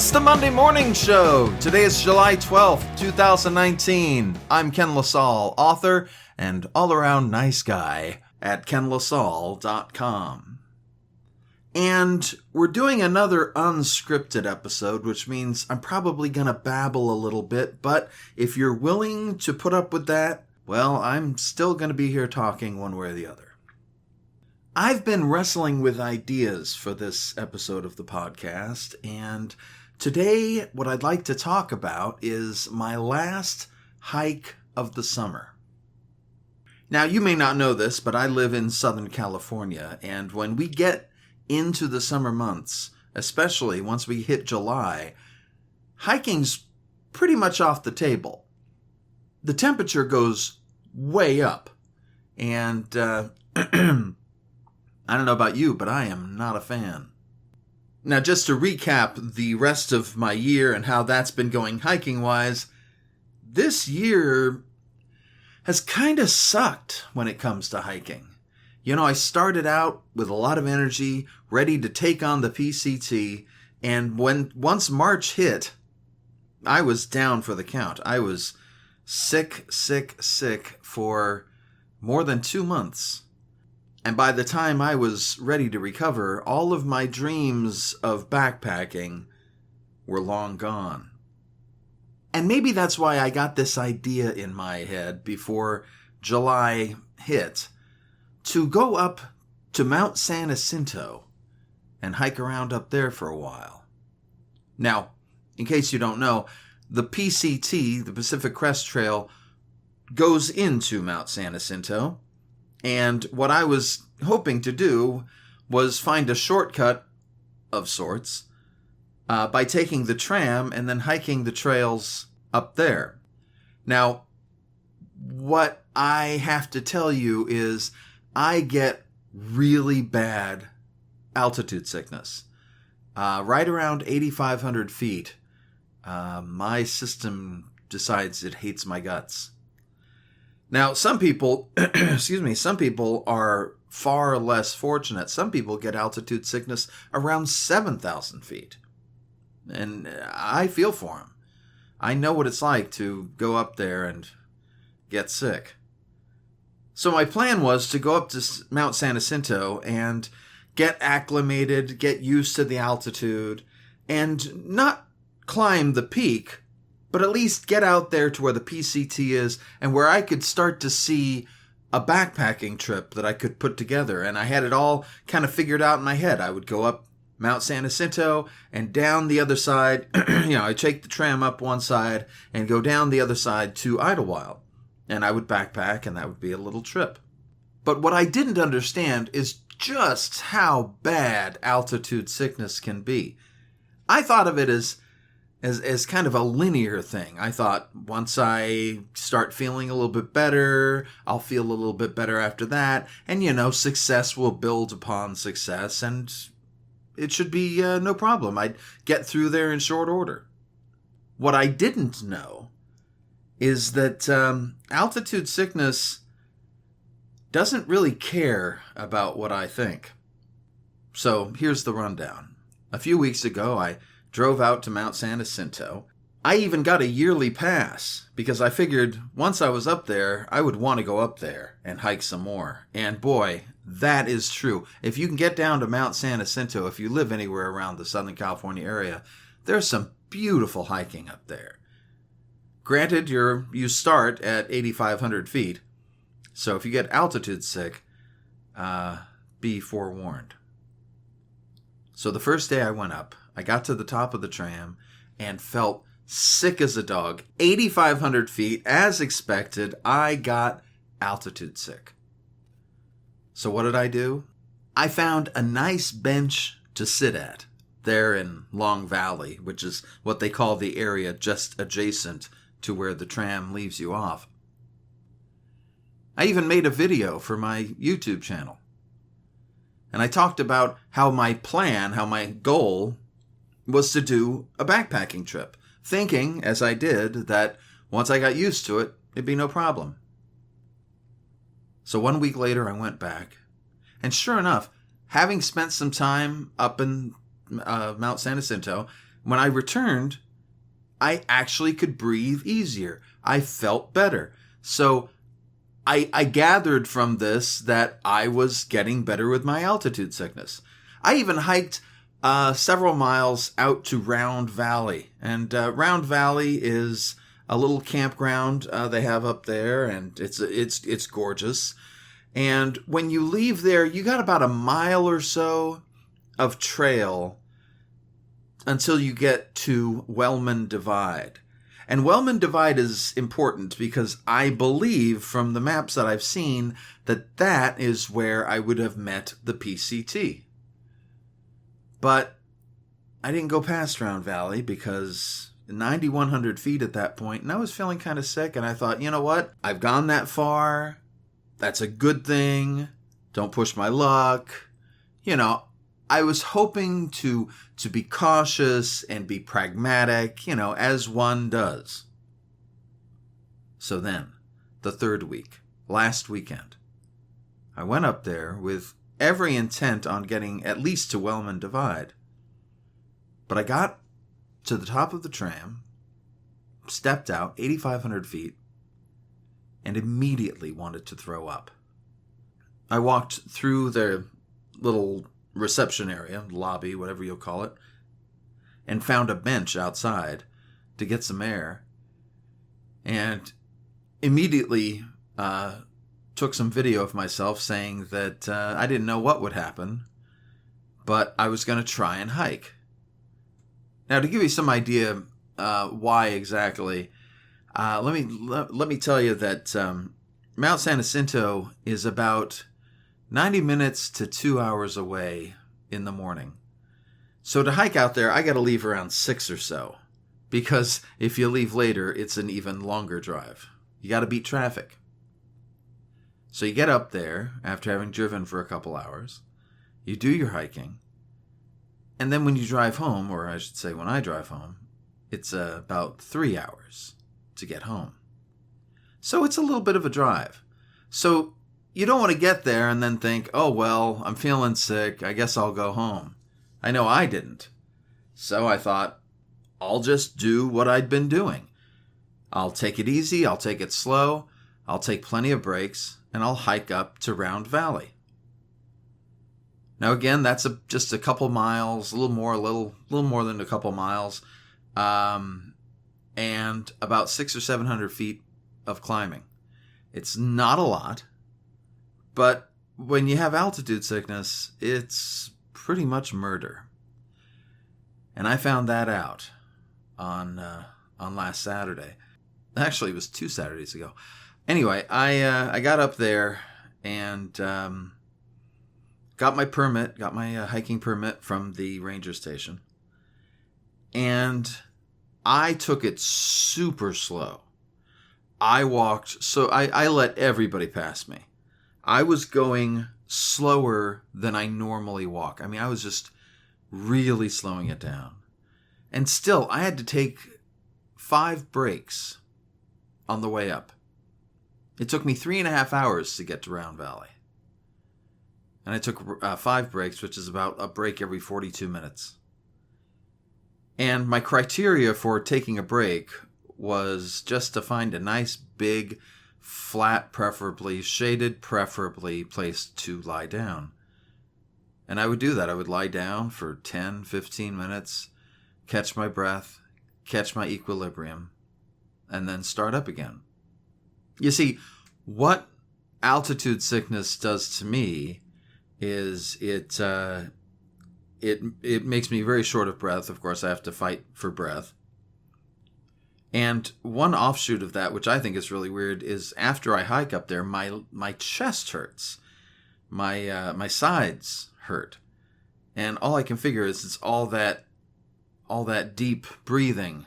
It's the Monday Morning Show. Today is July 12th, 2019. I'm Ken LaSalle, author and all-around nice guy at kenlasalle.com. And we're doing another unscripted episode, which means I'm probably going to babble a little bit, but if you're willing to put up with that, well, I'm still going to be here talking one way or the other. I've been wrestling with ideas for this episode of the podcast, and today what I'd like to talk about is my last hike of the summer. Now, you may not know this, but I live in Southern California, and when we get into the summer months, especially once we hit July, hiking's pretty much off the table. The temperature goes way up, and I don't know about you, but I am not a fan. Now, just to recap the rest of my year and how that's been going hiking-wise, this year has kind of sucked when it comes to hiking. You know, I started out with a lot of energy, ready to take on the PCT, and once March hit, I was down for the count. I was sick for more than 2 months. And by the time I was ready to recover, all of my dreams of backpacking were long gone. And maybe that's why I got this idea in my head before July hit, to go up to Mount Jacinto and hike around up there for a while. Now, in case you don't know, the PCT, the Pacific Crest Trail, goes into Mount Jacinto. And what I was hoping to do was find a shortcut of sorts by taking the tram and then hiking the trails up there. Now, what I have to tell you is I get really bad altitude sickness. Right around 8,500 feet, my system decides it hates my guts. Now, some people, some people are far less fortunate. Some people get altitude sickness around 7,000 feet. And I feel for them. I know what it's like to go up there and get sick. So my plan was to go up to Mount Jacinto and get acclimated, get used to the altitude, and not climb the peak, but at least get out there to where the PCT is and where I could start to see a backpacking trip that I could put together. And I had it all kind of figured out in my head. I would go up Mount Jacinto and down the other side. I'd take the tram up one side and go down the other side to Idlewild. And I would backpack, and that would be a little trip. But what I didn't understand is just how bad altitude sickness can be. I thought of it as kind of a linear thing. I thought once I start feeling a little bit better, I'll feel a little bit better after that. And, success will build upon success, and it should be no problem. I'd get through there in short order. What I didn't know is that altitude sickness doesn't really care about what I think. So here's the rundown. A few weeks ago, I drove out to Mount Jacinto. I even got a yearly pass because I figured once I was up there, I would want to go up there and hike some more. And boy, that is true. If you can get down to Mount Jacinto, if you live anywhere around the Southern California area, there's some beautiful hiking up there. Granted, you start at 8,500 feet, so if you get altitude sick, be forewarned. So the first day I went up, I got to the top of the tram and felt sick as a dog. 8,500 feet, as expected, I got altitude sick. So what did I do? I found a nice bench to sit at there in Long Valley, which is what they call the area just adjacent to where the tram leaves you off. I even made a video for my YouTube channel. And I talked about how my goal was to do a backpacking trip, thinking, as I did, that once I got used to it, it'd be no problem. So 1 week later, I went back, and sure enough, having spent some time up in Mount Jacinto, When I returned, I actually could breathe easier. I felt better. So I gathered from this that I was getting better with my altitude sickness. I even hiked several miles out to Round Valley. And Round Valley is a little campground they have up there, and it's gorgeous. And when you leave there, you got about a mile or so of trail until you get to Wellman Divide. And Wellman Divide is important because I believe from the maps that I've seen that that is where I would have met the PCT. But I didn't go past Round Valley because 9,100 feet at that point, and I was feeling kind of sick, and I thought, you know what? I've gone that far. That's a good thing. Don't push my luck. You know, I was hoping to be cautious and be pragmatic, you know, as one does. So then, the third week, last weekend, I went up there with every intent on getting at least to Wellman Divide. But I got to the top of the tram, stepped out 8,500 feet, and immediately wanted to throw up. I walked through the little reception area, lobby, whatever you'll call it, and found a bench outside to get some air, and immediately took some video of myself saying that I didn't know what would happen, but I was going to try and hike. Now, to give you some idea why exactly, let me tell you that Mount San Jacinto is about 90 minutes to 2 hours away in the morning. So to hike out there, I got to leave around 6 or so, because if you leave later, it's an even longer drive. You got to beat traffic. So you get up there after having driven for a couple hours, you do your hiking, and then when you drive home, or I should say when I drive home, it's about 3 hours to get home. So it's a little bit of a drive. So you don't want to get there and then think, oh, well, I'm feeling sick, I guess I'll go home. I know I didn't. So I thought, I'll just do what I'd been doing. I'll take it easy, I'll take it slow, I'll take plenty of breaks, and I'll hike up to Round Valley. Now again, that's just a couple miles, a little more than a couple miles, and about 600 or 700 feet of climbing. It's not a lot, but when you have altitude sickness, it's pretty much murder. And I found that out on last Saturday. Actually, it was 2 Saturdays ago. Anyway, I got up there and got my permit, got my hiking permit from the ranger station. And I took it super slow. I walked, so I let everybody pass me. I was going slower than I normally walk. I mean, I was just really slowing it down. And still, I had to take 5 breaks on the way up. It took me 3.5 hours to get to Round Valley. And I took 5 breaks, which is about a break every 42 minutes. And my criteria for taking a break was just to find a nice, big, flat, preferably shaded, preferably place to lie down. And I would do that. I would lie down for 10, 15 minutes, catch my breath, catch my equilibrium, and then start up again. You see, what altitude sickness does to me is it makes me very short of breath. Of course, I have to fight for breath. And one offshoot of that, which I think is really weird, is after I hike up there, my chest hurts. My sides hurt. And all I can figure is it's all that deep breathing,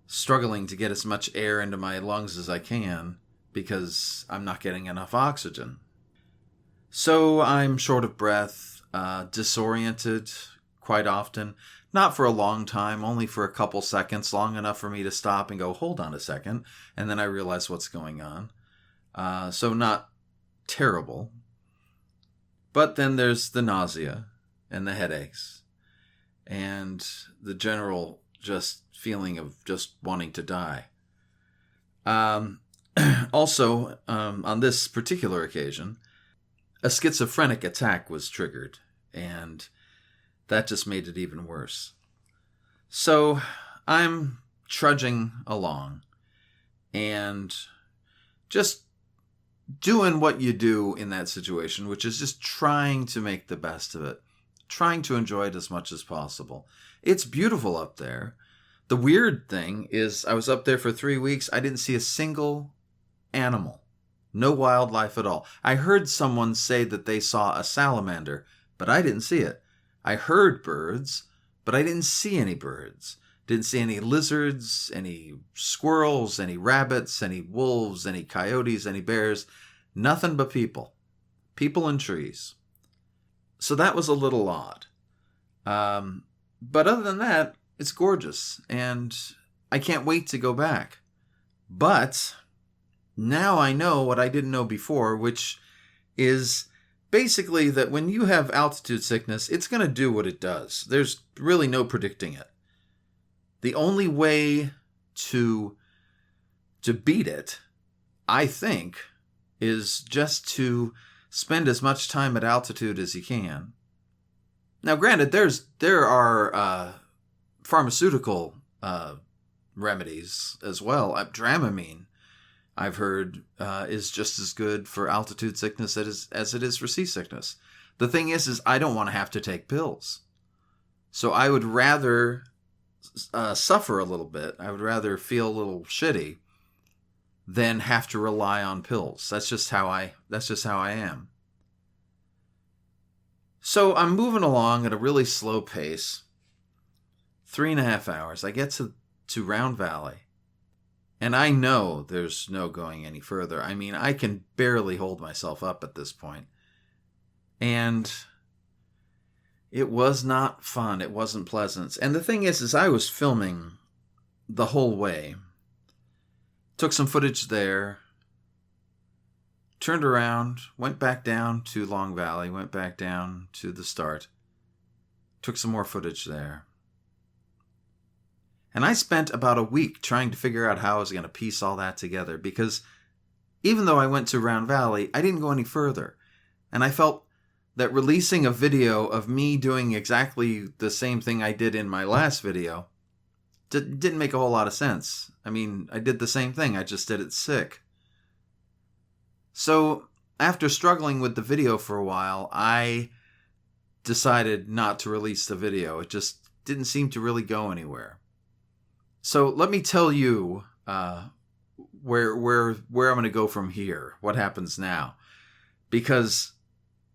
struggling to get as much air into my lungs as I can because I'm not getting enough oxygen. So I'm short of breath, disoriented quite often. Not for a long time, only for a couple seconds, long enough for me to stop and go, hold on a second, and then I realize what's going on. So not terrible. But then there's the nausea and the headaches. and the general just feeling of just wanting to die. Also, on this particular occasion, a schizophrenic attack was triggered, and that just made it even worse. So I'm trudging along and just doing what you do in that situation, which is just trying to make the best of it, trying to enjoy it as much as possible. It's beautiful up there. The weird thing is I was up there for 3 weeks. I didn't see a single animal. No wildlife at all. I heard someone say that they saw a salamander, but I didn't see it. I heard birds, but I didn't see any birds. Didn't see any lizards, any squirrels, any rabbits, any wolves, any coyotes, any bears. Nothing but people. People and trees. So that was a little odd. But other than that, it's gorgeous, and I can't wait to go back. But now I know what I didn't know before, which is basically that when you have altitude sickness, it's going to do what it does. There's really no predicting it. The only way to beat it, I think, is just to spend as much time at altitude as you can. Now, granted, there are pharmaceutical remedies as well. Dramamine, I've heard, is just as good for altitude sickness as it is for seasickness. The thing is I don't want to have to take pills. So I would rather suffer a little bit. I would rather feel a little shitty than have to rely on pills. That's just how I am. So I'm moving along at a really slow pace. 3.5 hours. I get to Round Valley. And I know there's no going any further. I mean, I can barely hold myself up at this point. And it was not fun. It wasn't pleasant. And the thing is I was filming the whole way. Took some footage there. Turned around. Went back down to Long Valley. Went back down to the start. Took some more footage there. And I spent about a week trying to figure out how I was going to piece all that together, because even though I went to Round Valley, I didn't go any further. And I felt that releasing a video of me doing exactly the same thing I did in my last video didn't make a whole lot of sense. I mean, I did the same thing, I just did it sick. So after struggling with the video for a while, I decided not to release the video. It just didn't seem to really go anywhere. So let me tell you where I'm going to go from here. What happens now? Because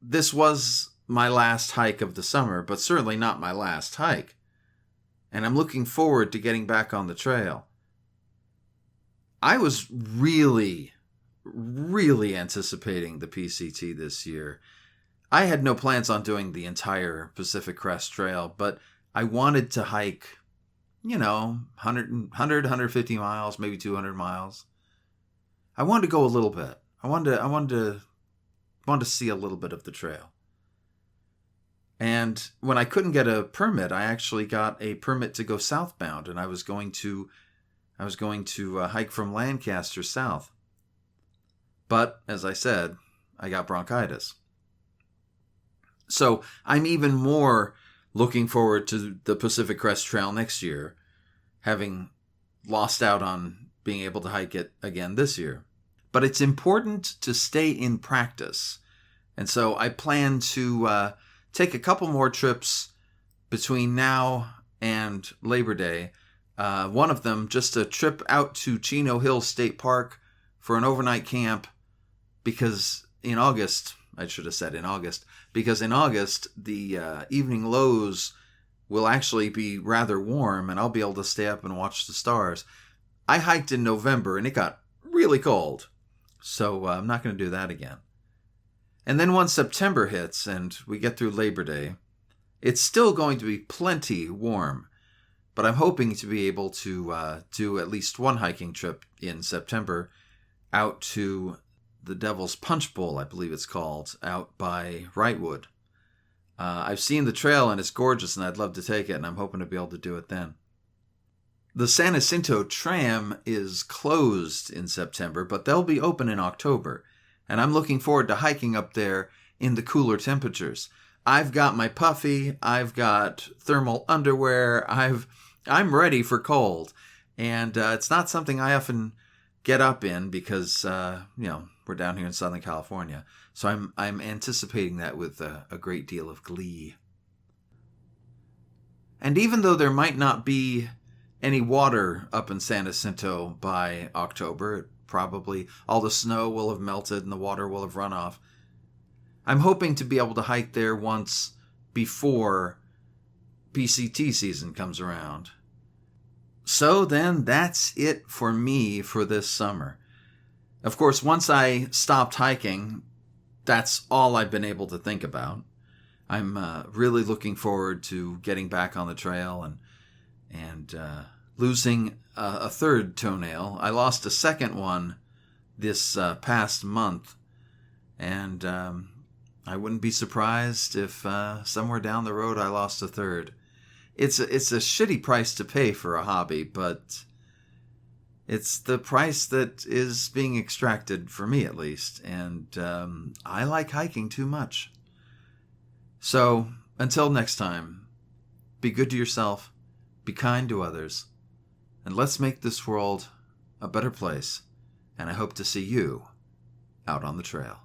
this was my last hike of the summer, but certainly not my last hike. And I'm looking forward to getting back on the trail. I was really anticipating the PCT this year. I had no plans on doing the entire Pacific Crest Trail, but I wanted to hike, 100, 150 miles, maybe 200 miles. I wanted to go a little bit. I wanted to see a little bit of the trail. And when I couldn't get a permit, I actually got a permit to go southbound, and I was going to hike from Lancaster south. But as I said, I got bronchitis. So I'm even more looking forward to the Pacific Crest Trail next year, having lost out on being able to hike it again this year. But it's important to stay in practice. And so I plan to take a couple more trips between now and Labor Day. One of them, just a trip out to Chino Hills State Park for an overnight camp, because in August, I should have said in August, because in August, the evening lows will actually be rather warm, and I'll be able to stay up and watch the stars. I hiked in November, and it got really cold, so I'm not going to do that again. And then once September hits and we get through Labor Day, it's still going to be plenty warm, but I'm hoping to be able to do at least one hiking trip in September out to the Devil's Punch Bowl, I believe it's called, out by Wrightwood. I've seen the trail and it's gorgeous, and I'd love to take it, and I'm hoping to be able to do it then. The San Jacinto tram is closed in September, but they'll be open in October, and I'm looking forward to hiking up there in the cooler temperatures. I've got my puffy, I've got thermal underwear, I'm ready for cold, and it's not something I often get up in because we're down here in Southern California, so I'm anticipating that with a great deal of glee. And even though there might not be any water up in San Jacinto by October, probably all the snow will have melted and the water will have run off, I'm hoping to be able to hike there once before PCT season comes around. So then that's it for me for this summer. Of course, once I stopped hiking, that's all I've been able to think about. I'm really looking forward to getting back on the trail and losing a third toenail. I lost a second one this past month, and I wouldn't be surprised if somewhere down the road I lost a third. It's a shitty price to pay for a hobby, but it's the price that is being extracted, for me at least, and I like hiking too much. So, until next time, be good to yourself, be kind to others, and let's make this world a better place, and I hope to see you out on the trail.